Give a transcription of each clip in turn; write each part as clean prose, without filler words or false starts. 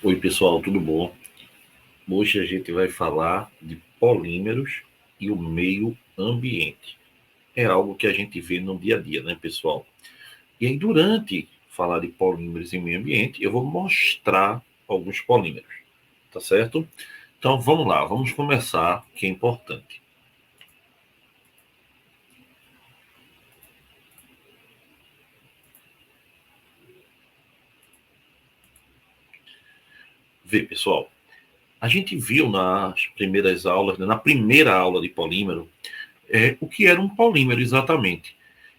Oi, pessoal, tudo bom? Hoje a gente vai falar de polímeros e o meio ambiente. É algo que a gente vê no dia a dia, né, pessoal? E aí, durante falar de polímeros e meio ambiente, eu vou mostrar alguns polímeros, tá certo? Então, vamos lá, vamos começar, que é importante. Vê, pessoal, a gente viu nas primeiras aulas, né, na primeira aula de polímero, o que era um polímero exatamente.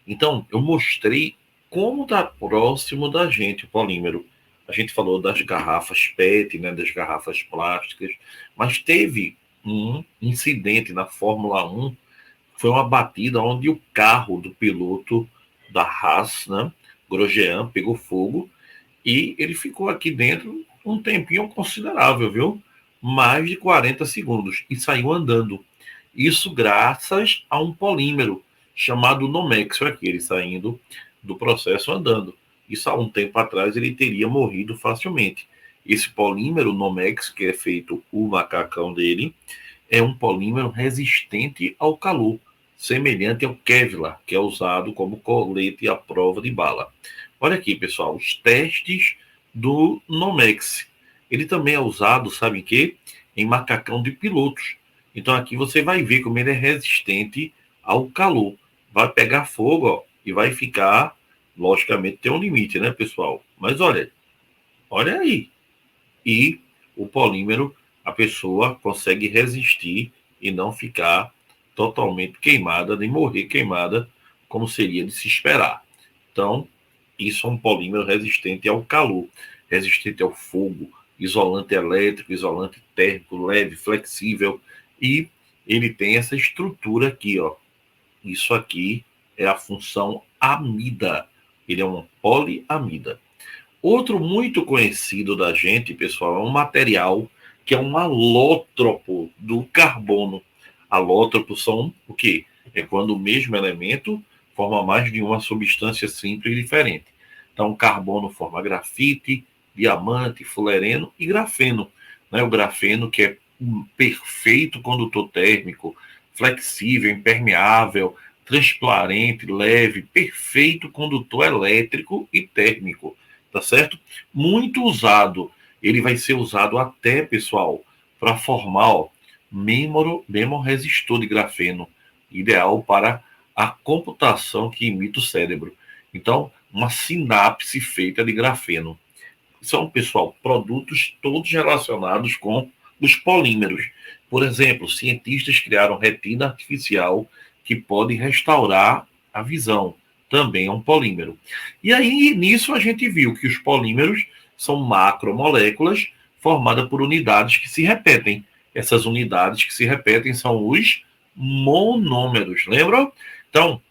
Então, eu mostrei como está próximo da gente o polímero. A gente falou das garrafas PET, né, das garrafas plásticas, mas teve um incidente na Fórmula 1, foi uma batida onde o carro do piloto da Haas, né, Grosjean, pegou fogo e ele ficou aqui dentro um tempinho considerável, viu? Mais de 40 segundos e saiu andando. Isso graças a um polímero chamado Nomex, aqui ele saindo do processo andando. Isso há um tempo atrás ele teria morrido facilmente. Esse polímero Nomex, que é feito o macacão dele, é um polímero resistente ao calor, semelhante ao Kevlar, que é usado como colete à prova de bala. Olha aqui, pessoal, os testes do Nomex. Ele também é usado, sabe em quê? Em macacão de pilotos. Então aqui você vai ver como ele é resistente ao calor. Vai pegar fogo, ó, e vai ficar, logicamente tem um limite, né, pessoal? Mas olha aí. E o polímero, a pessoa consegue resistir e não ficar totalmente queimada, nem morrer queimada, como seria de se esperar. Então, isso é um polímero resistente ao calor, resistente ao fogo, isolante elétrico, isolante térmico, leve, flexível, e ele tem essa estrutura aqui, ó. Isso aqui é a função amida. Ele é uma poliamida. Outro muito conhecido da gente, pessoal, é um material que é um alótropo do carbono. Alótropos são o quê? É quando o mesmo elemento forma mais de uma substância simples diferente. Então, o carbono forma grafite, diamante, fulereno e grafeno. Né? O grafeno, que é um perfeito condutor térmico, flexível, impermeável, transparente, leve, perfeito condutor elétrico e térmico, tá certo? Muito usado. Ele vai ser usado até, pessoal, para formar memorresistor de grafeno, ideal para a computação que imita o cérebro. Então, uma sinapse feita de grafeno. São, pessoal, produtos todos relacionados com os polímeros. Por exemplo, cientistas criaram retina artificial que pode restaurar a visão. Também é um polímero. E aí, nisso, a gente viu que os polímeros são macromoléculas formadas por unidades que se repetem. Essas unidades que se repetem são os monômeros, lembram? Então,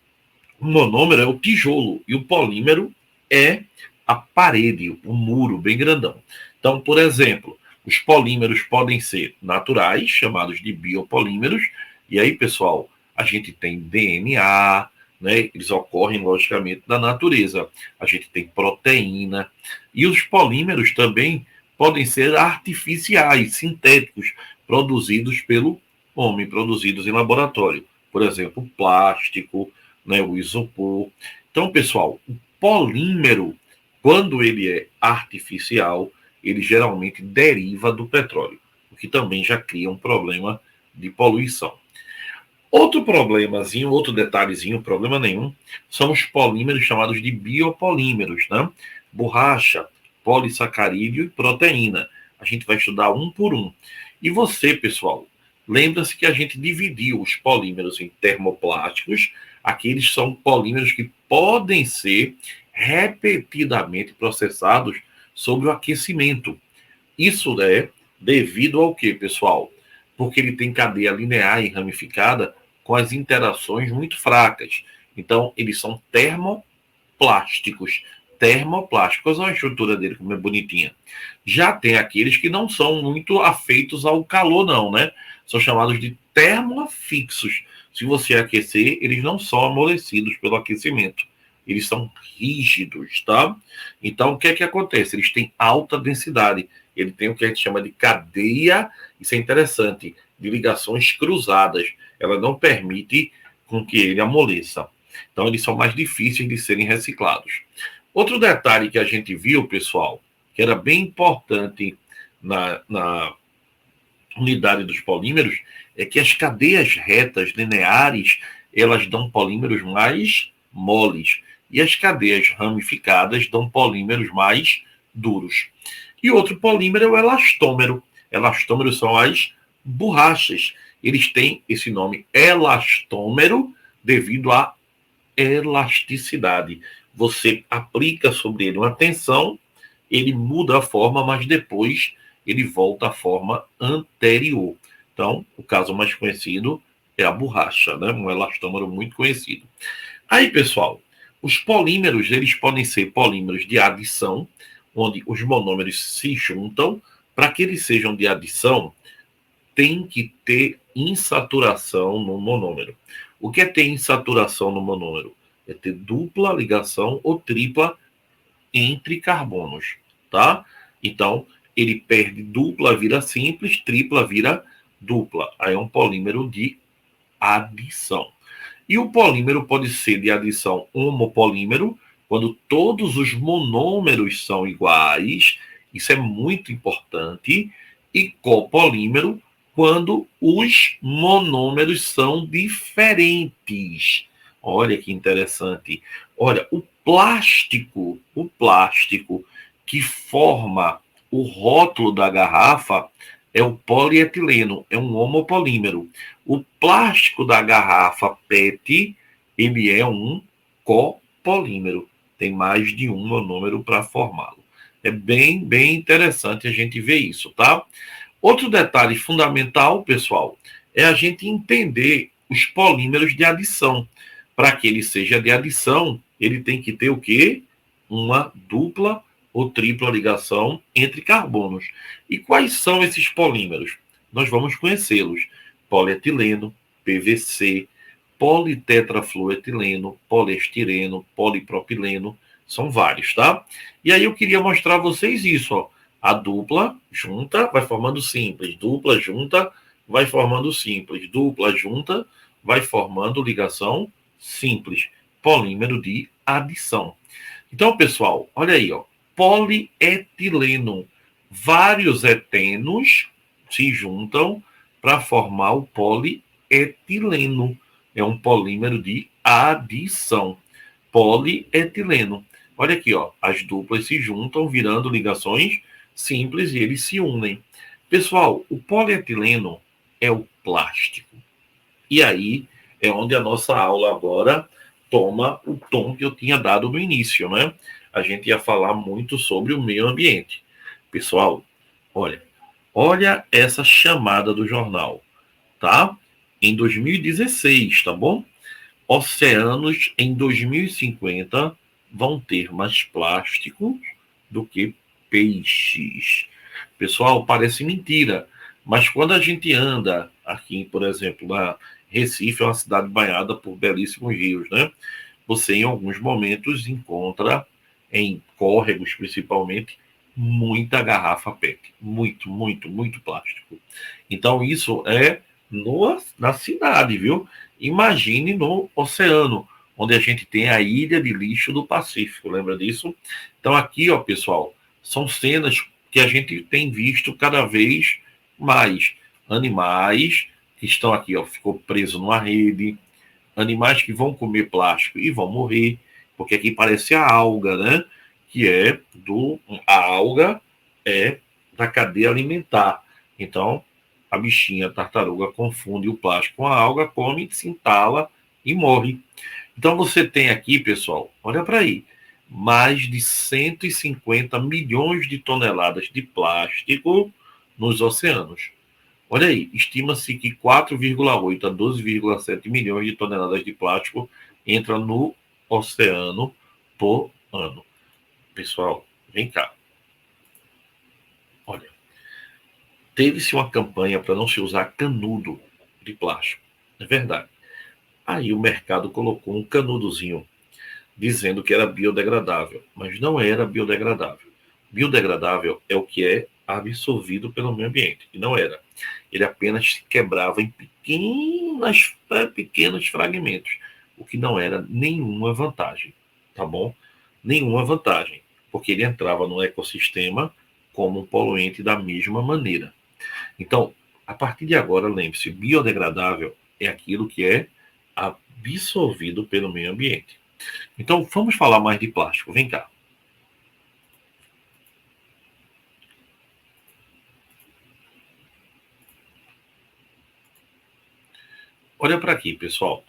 o monômero é o tijolo e o polímero é a parede, o muro bem grandão. Então, por exemplo, os polímeros podem ser naturais, chamados de biopolímeros, e aí, pessoal, a gente tem DNA, né? Eles ocorrem, logicamente, da natureza. A gente tem proteína, e os polímeros também podem ser artificiais, sintéticos, produzidos pelo homem, produzidos em laboratório. Por exemplo, plástico, né, o isopor. Então, pessoal, o polímero, quando ele é artificial, ele geralmente deriva do petróleo, o que também já cria um problema de poluição. Outro problemazinho, outro detalhezinho, problema nenhum, são os polímeros chamados de biopolímeros, né? Borracha, polissacarídeo e proteína. A gente vai estudar um por um. E você, pessoal, lembra-se que a gente dividiu os polímeros em termoplásticos, aqueles são polímeros que podem ser repetidamente processados sob o aquecimento. Isso é devido ao que, pessoal? Porque ele tem cadeia linear e ramificada com as interações muito fracas. Então, eles são termoplásticos. Termoplásticos, olha a estrutura dele como é bonitinha. Já tem aqueles que não são muito afeitos ao calor, não, né? São chamados de termofixos. Se você aquecer, eles não são amolecidos pelo aquecimento. Eles são rígidos, tá? Então, o que é que acontece? Eles têm alta densidade. ele tem o que a gente chama de cadeia, isso é interessante, de ligações cruzadas. Ela não permite com que ele amoleça. Então, eles são mais difíceis de serem reciclados. Outro detalhe que a gente viu, pessoal, que era bem importante na unidade dos polímeros, é que as cadeias retas, lineares, elas dão polímeros mais moles. E as cadeias ramificadas dão polímeros mais duros. E outro polímero é o elastômero. Elastômeros são as borrachas. Eles têm esse nome elastômero devido à elasticidade. Você aplica sobre ele uma tensão, ele muda a forma, mas depois ele volta à forma anterior. Então, o caso mais conhecido é a borracha, né? Um elastômero muito conhecido. Aí, pessoal, os polímeros, eles podem ser polímeros de adição, onde os monômeros se juntam. Para que eles sejam de adição, tem que ter insaturação no monômero. O que é ter insaturação no monômero? É ter dupla ligação ou tripla entre carbonos, tá? Então, ele perde dupla, vira simples, tripla vira dupla. Aí é um polímero de adição. E o polímero pode ser de adição homopolímero, quando todos os monômeros são iguais, isso é muito importante, e copolímero, quando os monômeros são diferentes. Olha que interessante. Olha, o plástico que forma o rótulo da garrafa é o polietileno, é um homopolímero. O plástico da garrafa PET, ele é um copolímero. Tem mais de um monômero para formá-lo. É bem interessante a gente ver isso, tá? Outro detalhe fundamental, pessoal, é a gente entender os polímeros de adição. Para que ele seja de adição, ele tem que ter o quê? Uma dupla ou tripla ligação entre carbonos. E quais são esses polímeros? Nós vamos conhecê-los. Polietileno, PVC, politetrafluetileno, poliestireno, polipropileno, são vários, tá? E aí eu queria mostrar a vocês isso, ó. A dupla junta vai formando simples, dupla junta vai formando simples, dupla junta vai formando ligação simples, polímero de adição. Então, pessoal, olha aí, ó, polietileno. Vários etenos se juntam para formar o polietileno. É um polímero de adição. Polietileno. Olha aqui, ó, as duplas se juntam virando ligações simples e eles se unem. Pessoal, o polietileno é o plástico. E aí é onde a nossa aula agora toma o tom que eu tinha dado no início, né? A gente ia falar muito sobre o meio ambiente. Pessoal, olha essa chamada do jornal, tá? Em 2016, tá bom? Oceanos em 2050 vão ter mais plástico do que peixes. Pessoal, parece mentira, mas quando a gente anda aqui, por exemplo, na Recife, é uma cidade banhada por belíssimos rios, né? Você, em alguns momentos, encontra, em córregos principalmente, muita garrafa PET. Muito plástico. Então, isso é na cidade, viu? Imagine no oceano, onde a gente tem a ilha de lixo do Pacífico, lembra disso? Então, aqui, ó, pessoal, são cenas que a gente tem visto cada vez mais. Animais que estão aqui, ó, ficou preso numa rede, animais que vão comer plástico e vão morrer, porque aqui parece a alga, né? Que é a alga é da cadeia alimentar. Então, a bichinha, a tartaruga, confunde o plástico com a alga, come, se entala e morre. Então, você tem aqui, pessoal, olha para aí, mais de 150 milhões de toneladas de plástico nos oceanos. Olha aí, estima-se que 4,8 a 12,7 milhões de toneladas de plástico entram no oceano por ano. Pessoal, vem cá. Olha, teve-se uma campanha para não se usar canudo de plástico. É verdade. Aí o mercado colocou um canudozinho dizendo que era biodegradável, mas não era biodegradável. Biodegradável é o que é absorvido pelo meio ambiente. E não era. Ele apenas se quebrava em pequenos fragmentos, o que não era nenhuma vantagem, tá bom? Nenhuma vantagem, porque ele entrava no ecossistema como um poluente da mesma maneira. Então, a partir de agora, lembre-se, biodegradável é aquilo que é absorvido pelo meio ambiente. Então, vamos falar mais de plástico. Vem cá. Olha para aqui, pessoal.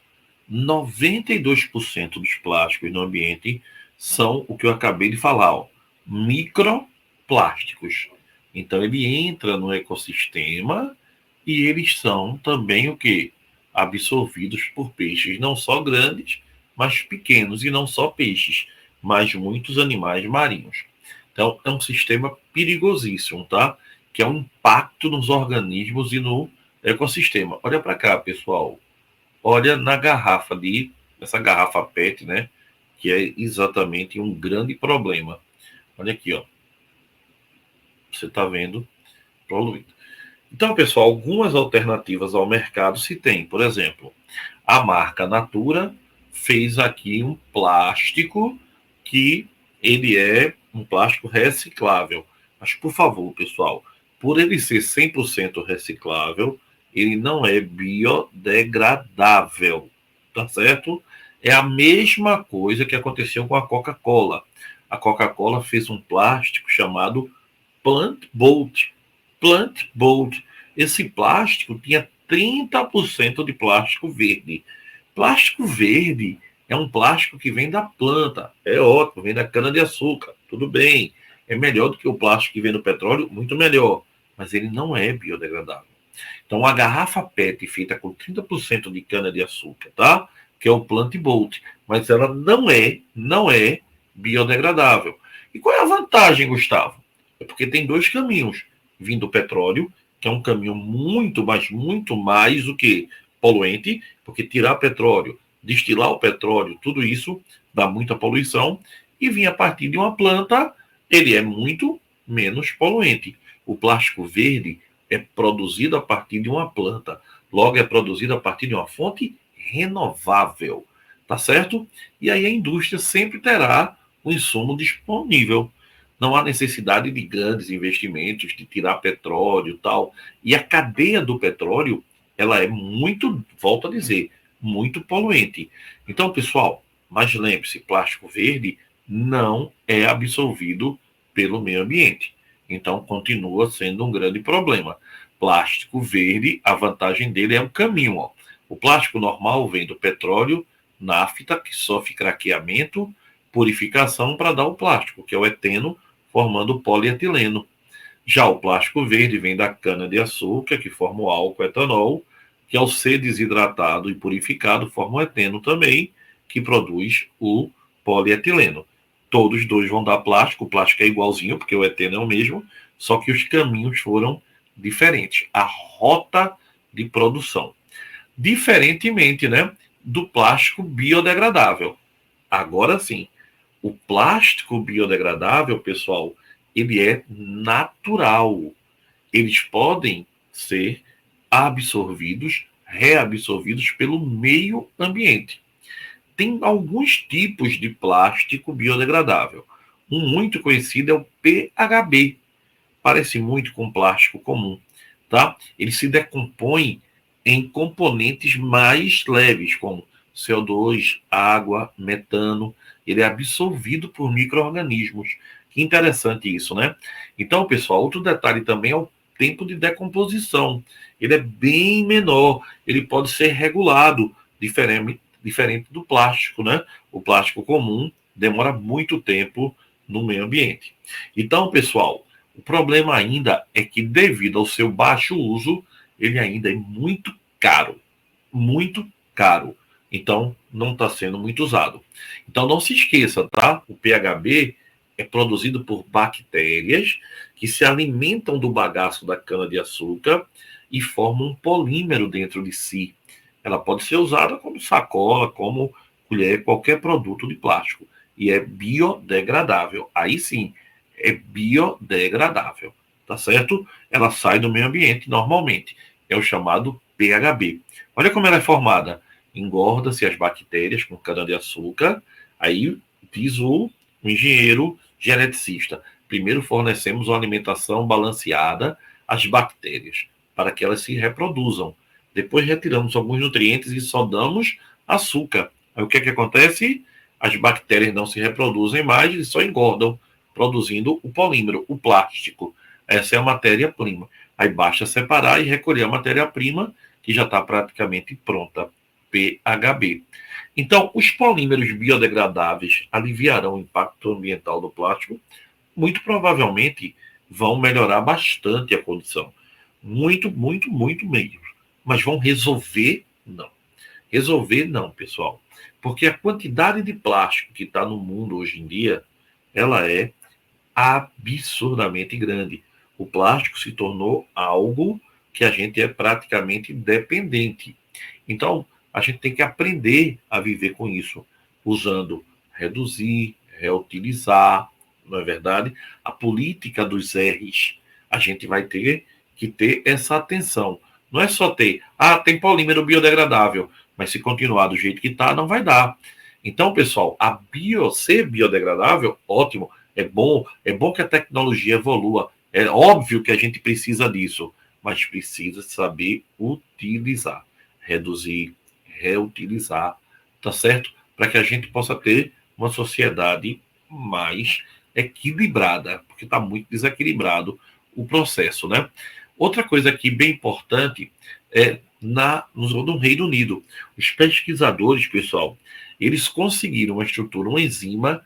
92% dos plásticos no ambiente são o que eu acabei de falar, ó, microplásticos. Então ele entra no ecossistema e eles são também o que? Absorvidos por peixes, não só grandes, mas pequenos, e não só peixes, mas muitos animais marinhos. Então é um sistema perigosíssimo, tá? Que é um impacto nos organismos e no ecossistema. Olha para cá, pessoal. Olha na garrafa essa garrafa PET, né? Que é exatamente um grande problema. Olha aqui, ó. Você está vendo poluído. Então, pessoal, algumas alternativas ao mercado se tem. Por exemplo, a marca Natura fez aqui um plástico que ele é um plástico reciclável. Mas, por favor, pessoal, por ele ser 100% reciclável, ele não é biodegradável, tá certo? É a mesma coisa que aconteceu com a Coca-Cola. A Coca-Cola fez um plástico chamado Plant Bolt. Plant Bolt. Esse plástico tinha 30% de plástico verde. Plástico verde é um plástico que vem da planta. É ótimo, vem da cana-de-açúcar. Tudo bem. É melhor do que o plástico que vem do petróleo, muito melhor. Mas ele não é biodegradável. Então, a garrafa PET feita com 30% de cana-de-açúcar, tá? Que é o Plant Bolt. Mas ela não é biodegradável. E qual é a vantagem, Gustavo? É porque tem dois caminhos. Vindo do petróleo, que é um caminho muito, mas muito mais do que poluente, porque tirar petróleo, destilar o petróleo, tudo isso dá muita poluição, e vir a partir de uma planta, ele é muito menos poluente. O plástico verde é produzido a partir de uma planta, logo é produzido a partir de uma fonte renovável, tá certo? E aí a indústria sempre terá o insumo disponível. Não há necessidade de grandes investimentos, de tirar petróleo e tal. E a cadeia do petróleo, ela é muito, volto a dizer, muito poluente. Então, pessoal, mas lembre-se, plástico verde não é absorvido pelo meio ambiente. Então, continua sendo um grande problema. Plástico verde, a vantagem dele é o caminho. Ó. O plástico normal vem do petróleo, nafta, que sofre craqueamento, purificação para dar o plástico, que é o eteno, formando polietileno. Já o plástico verde vem da cana-de-açúcar, que forma o álcool etanol, que ao ser desidratado e purificado forma o eteno também, que produz o polietileno. Todos os dois vão dar plástico, o plástico é igualzinho, porque o eteno é o mesmo, só que os caminhos foram diferentes. A rota de produção. Diferentemente, né, do plástico biodegradável. Agora sim, o plástico biodegradável, pessoal, ele é natural. Eles podem ser absorvidos, reabsorvidos pelo meio ambiente. Tem alguns tipos de plástico biodegradável. Um muito conhecido é o PHB. Parece muito com plástico comum, tá? Ele se decompõe em componentes mais leves, como CO2, água, metano. Ele é absorvido por micro-organismos. Que interessante isso, né? Então, pessoal, outro detalhe também é o tempo de decomposição. Ele é bem menor, ele pode ser regulado, diferente do plástico, né? O plástico comum demora muito tempo no meio ambiente. Então, pessoal, o problema ainda é que, devido ao seu baixo uso, ele ainda é muito caro. Muito caro. Então, não está sendo muito usado. Então, não se esqueça, tá? O PHB é produzido por bactérias que se alimentam do bagaço da cana-de-açúcar e formam um polímero dentro de si. Ela pode ser usada como sacola, como colher, qualquer produto de plástico. E é biodegradável. Aí sim, é biodegradável. tá certo? Ela sai do meio ambiente normalmente. É o chamado PHB. Olha como ela é formada. Engorda-se as bactérias com cana-de-açúcar. Aí diz o engenheiro geneticista. Primeiro fornecemos uma alimentação balanceada às bactérias, para que elas se reproduzam. Depois retiramos alguns nutrientes e só damos açúcar. Aí o que é que acontece? As bactérias não se reproduzem mais e só engordam, produzindo o polímero, o plástico. Essa é a matéria-prima. Aí basta separar e recolher a matéria-prima, que já está praticamente pronta. PHB. Então, os polímeros biodegradáveis aliviarão o impacto ambiental do plástico? Muito provavelmente vão melhorar bastante a condição. Muito, muito, muito mesmo. Mas vão resolver? Não. Resolver não, pessoal. Porque a quantidade de plástico que está no mundo hoje em dia, ela é absurdamente grande. O plástico se tornou algo que a gente é praticamente dependente. Então, a gente tem que aprender a viver com isso, usando reduzir, reutilizar, não é verdade? A política dos R's, a gente vai ter que ter essa atenção. Não é só ter, tem polímero biodegradável, mas se continuar do jeito que está, não vai dar. Então, pessoal, ser biodegradável, ótimo, é bom que a tecnologia evolua. É óbvio que a gente precisa disso, mas precisa saber utilizar, reduzir, reutilizar, tá certo? Para que a gente possa ter uma sociedade mais equilibrada, porque está muito desequilibrado o processo, né? Outra coisa aqui bem importante é no Reino Unido. Os pesquisadores, pessoal, eles conseguiram uma estrutura, uma enzima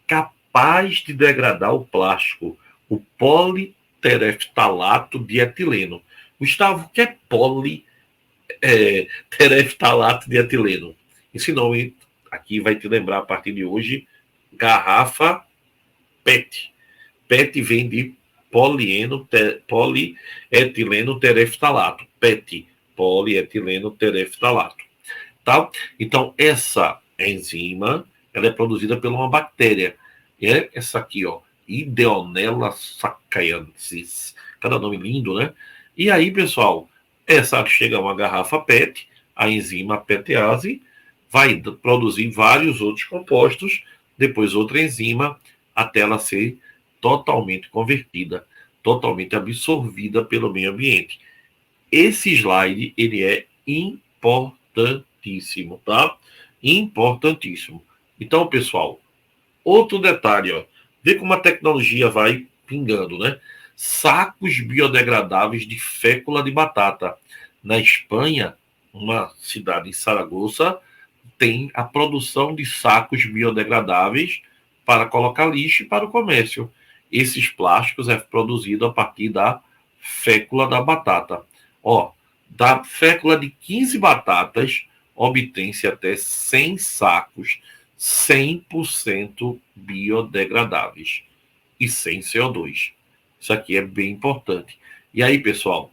capaz de degradar o plástico, o politereftalato de etileno. Gustavo, o que é politereftalato de etileno? Esse nome aqui vai te lembrar a partir de hoje garrafa PET. PET vem de polietileno tereftalato. PET, polietileno tereftalato. Tá? Então, essa enzima ela é produzida por uma bactéria. É essa aqui, ó, Ideonella saccharensis. Cada nome lindo, né? E aí, pessoal, essa chega a uma garrafa PET, a enzima PETase vai produzir vários outros compostos, depois outra enzima, até ela ser totalmente convertida, totalmente absorvida pelo meio ambiente. Esse slide, ele é importantíssimo, tá? Importantíssimo. Então, pessoal, outro detalhe, ó. Vê como a tecnologia vai pingando, né? Sacos biodegradáveis de fécula de batata. Na Espanha, uma cidade em Saragoça, tem a produção de sacos biodegradáveis para colocar lixo e para o comércio. Esses plásticos é produzido a partir da fécula da batata. Ó, da fécula de 15 batatas, obtém-se até 100 sacos 100% biodegradáveis e sem CO2. Isso aqui é bem importante. E aí, pessoal,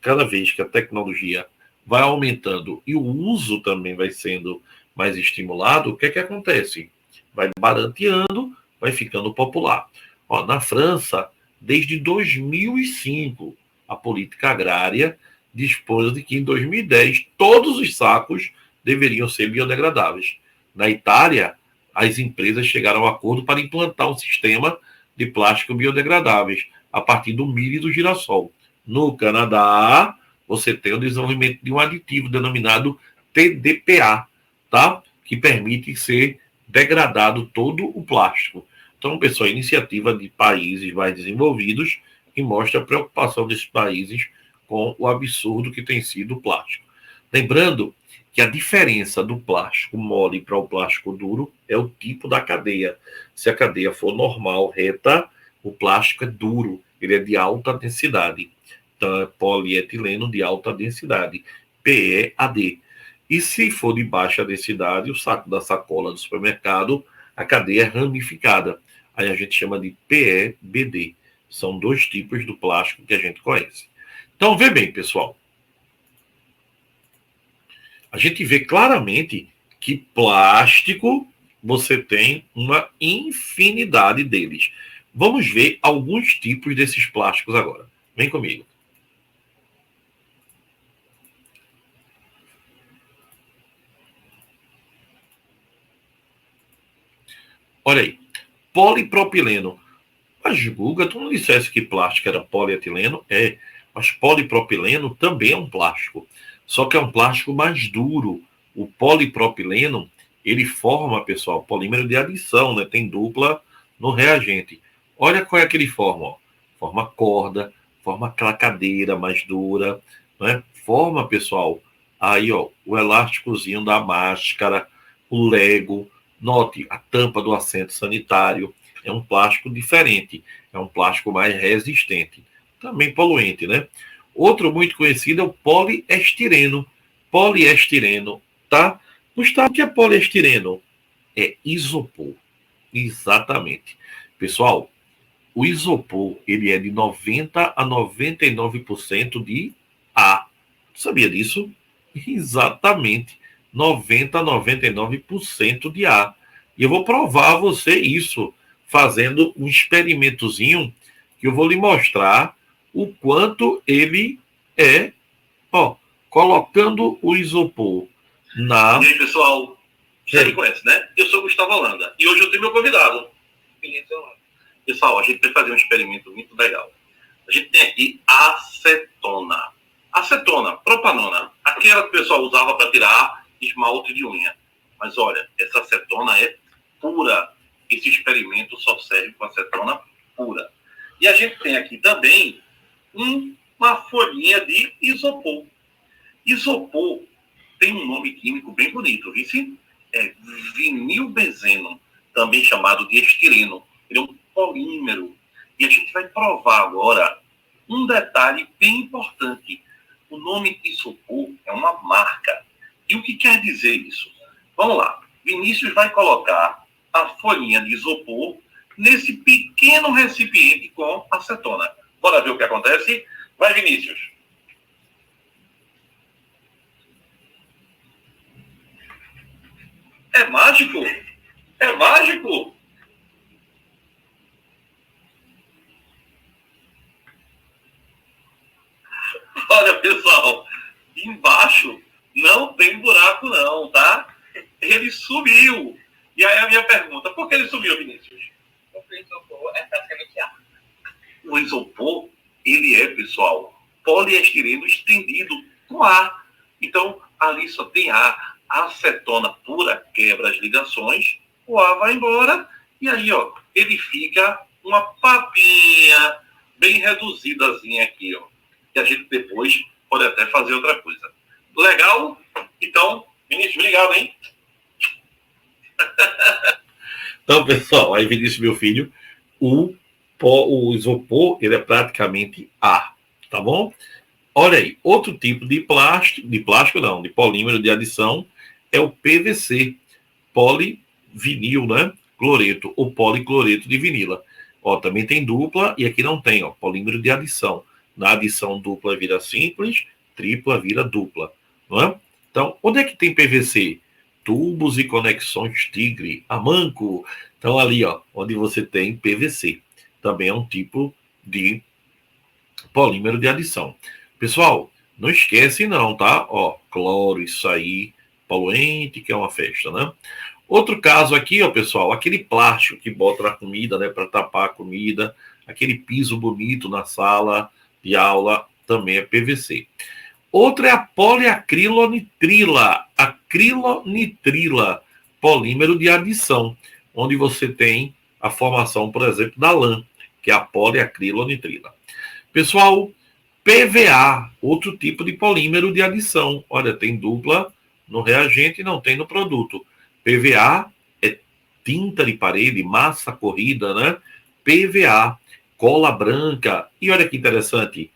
cada vez que a tecnologia vai aumentando e o uso também vai sendo mais estimulado, o que é que acontece? Vai barateando, vai ficando popular. Ó, na França, desde 2005, a política agrária dispôs de que em 2010 todos os sacos deveriam ser biodegradáveis. Na Itália, as empresas chegaram a um acordo para implantar um sistema de plástico biodegradáveis a partir do milho e do girassol. No Canadá, você tem o desenvolvimento de um aditivo denominado TDPA, tá? Que permite ser degradado todo o plástico. Então, pessoal, iniciativa de países mais desenvolvidos que mostra a preocupação desses países com o absurdo que tem sido o plástico. Lembrando que a diferença do plástico mole para o plástico duro é o tipo da cadeia. Se a cadeia for normal, reta, o plástico é duro, ele é de alta densidade. Então, é polietileno de alta densidade, PEAD. E se for de baixa densidade, o saco da sacola do supermercado, a cadeia é ramificada. Aí a gente chama de PEBD. São dois tipos do plástico que a gente conhece. Então, vê bem, pessoal. A gente vê claramente que plástico você tem uma infinidade deles. Vamos ver alguns tipos desses plásticos agora. Vem comigo. Olha aí. Polipropileno. Mas, Guga, tu não dissesse que plástico era polietileno? É, mas polipropileno também é um plástico. Só que é um plástico mais duro. O polipropileno, ele forma, pessoal, polímero de adição, né? Tem dupla no reagente. Olha qual é que ele forma, ó. Forma corda, forma aquela cadeira mais dura, né? Forma, pessoal, aí, ó, o elásticozinho da máscara, o Lego. Note a tampa do assento sanitário. É um plástico diferente, é um plástico mais resistente, também poluente, né? Outro muito conhecido é o poliestireno. Poliestireno, tá? Gustavo, o que é poliestireno? É isopor, exatamente. Pessoal, o isopor, ele é de 90 a 99% de A. Sabia disso? Exatamente. 90 a 99% de A. E eu vou provar a você isso fazendo um experimentozinho que eu vou lhe mostrar o quanto ele é, ó, colocando o isopor na... E aí, pessoal, você me conhece, né? Eu sou Gustavo Holanda e hoje eu tenho meu convidado. Pessoal, a gente vai fazer um experimento muito legal. A gente tem aqui acetona. Acetona, propanona, aquela que o pessoal usava para tirar esmalte de unha. Mas olha, essa acetona é pura. Esse experimento só serve com acetona pura. E a gente tem aqui também uma folhinha de isopor. Isopor tem um nome químico bem bonito, viu? É vinilbenzeno, também chamado de estireno. Ele é um polímero. E a gente vai provar agora um detalhe bem importante. O nome isopor é uma marca. E o que quer dizer isso? Vamos lá. Vinícius vai colocar a folhinha de isopor nesse pequeno recipiente com acetona. Bora ver o que acontece? Vai, Vinícius. É mágico? É mágico? Olha, pessoal, embaixo não tem buraco não, tá? Ele sumiu. E aí a minha pergunta, por que ele sumiu, Vinícius? Porque o isopor é praticamente ar. O isopor, ele é, pessoal, poliestireno estendido com ar. Então, ali só tem ar. A acetona pura quebra as ligações, o ar vai embora e aí, ó, ele fica uma papinha bem reduzidazinha aqui, ó. E a gente depois pode até fazer outra coisa. Legal? Então, Vinícius, obrigado, hein? Então, pessoal, aí Vinícius, meu filho, o isopor, ele é praticamente ar, tá bom? Olha aí, outro tipo de plástico não, de polímero de adição é o PVC, polivinil, né? Cloreto, ou policloreto de vinila. Ó, também tem dupla e aqui não tem, ó, polímero de adição. Na adição dupla vira simples, tripla vira dupla, não é? Então, onde é que tem PVC? Tubos e conexões Tigre, Amanco. Então, ali, ó, onde você tem PVC. Também é um tipo de polímero de adição. Pessoal, não esquece não, tá? Ó, cloro, isso aí, poluente, que é uma festa, né? Outro caso aqui, ó, pessoal, aquele plástico que bota na comida, né, para tapar a comida, aquele piso bonito na sala de aula, também é PVC. Outra é a poliacrilonitrila, acrilonitrila, polímero de adição, onde você tem a formação, por exemplo, da lã, que é a poliacrilonitrila. Pessoal, PVA, outro tipo de polímero de adição. Olha, tem dupla no reagente e não tem no produto. PVA é tinta de parede, massa corrida, né? PVA, cola branca. E olha que interessante,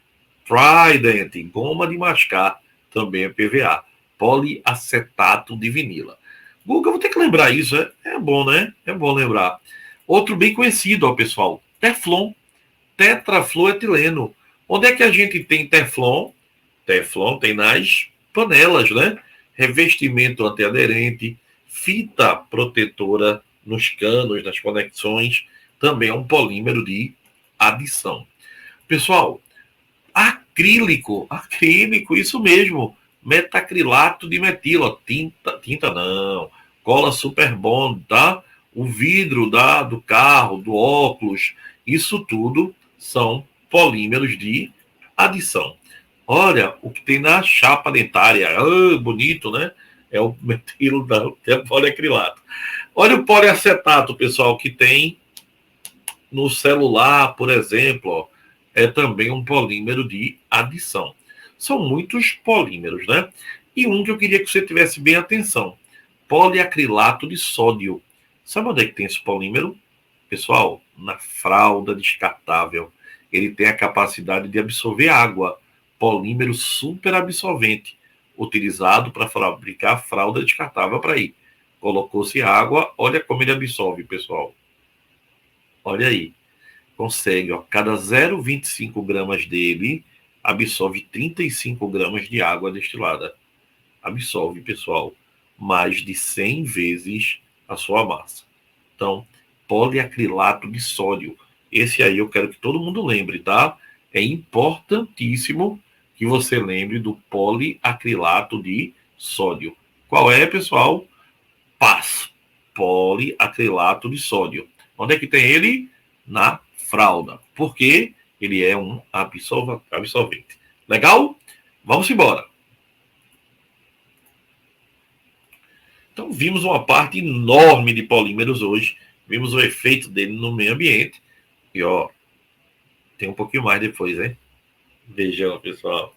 Trident, goma de mascar, também é PVA. Poliacetato de vinila. Guga, eu vou ter que lembrar isso, é bom, né? É bom lembrar. Outro bem conhecido, ó, pessoal, Teflon, tetrafluetileno. Onde é que a gente tem Teflon? Teflon tem nas panelas, né? Revestimento antiaderente, fita protetora nos canos, nas conexões. também é um polímero de adição. Pessoal, acrílico, isso mesmo, metacrilato de metilo, tinta não, cola super bond, tá? O vidro do carro, do óculos, isso tudo são polímeros de adição. Olha o que tem na chapa dentária, bonito, né? É o metilo é o poliacrilato. Olha o poliacetato, pessoal, que tem no celular, por exemplo, ó, é também um polímero de adição. São muitos polímeros, né? E um que eu queria que você tivesse bem atenção, poliacrilato de sódio. Sabe onde é que tem esse polímero? Pessoal, na fralda descartável. Ele tem a capacidade de absorver água, polímero super absorvente, utilizado para fabricar fralda descartável para ir. Colocou-se água, olha como ele absorve, pessoal. Olha aí. Consegue, ó, cada 0,25 gramas dele absorve 35 gramas de água destilada. Absorve, pessoal, mais de 100 vezes a sua massa. Então, poliacrilato de sódio. Esse aí eu quero que todo mundo lembre, tá? É importantíssimo que você lembre do poliacrilato de sódio. Qual é, pessoal? PAS, poliacrilato de sódio. Onde é que tem ele? Na fralda, porque ele é um absorvente. Legal? Vamos embora. Então, vimos uma parte enorme de polímeros hoje. Vimos o efeito dele no meio ambiente. E, ó, tem um pouquinho mais depois, hein? Beijão, pessoal.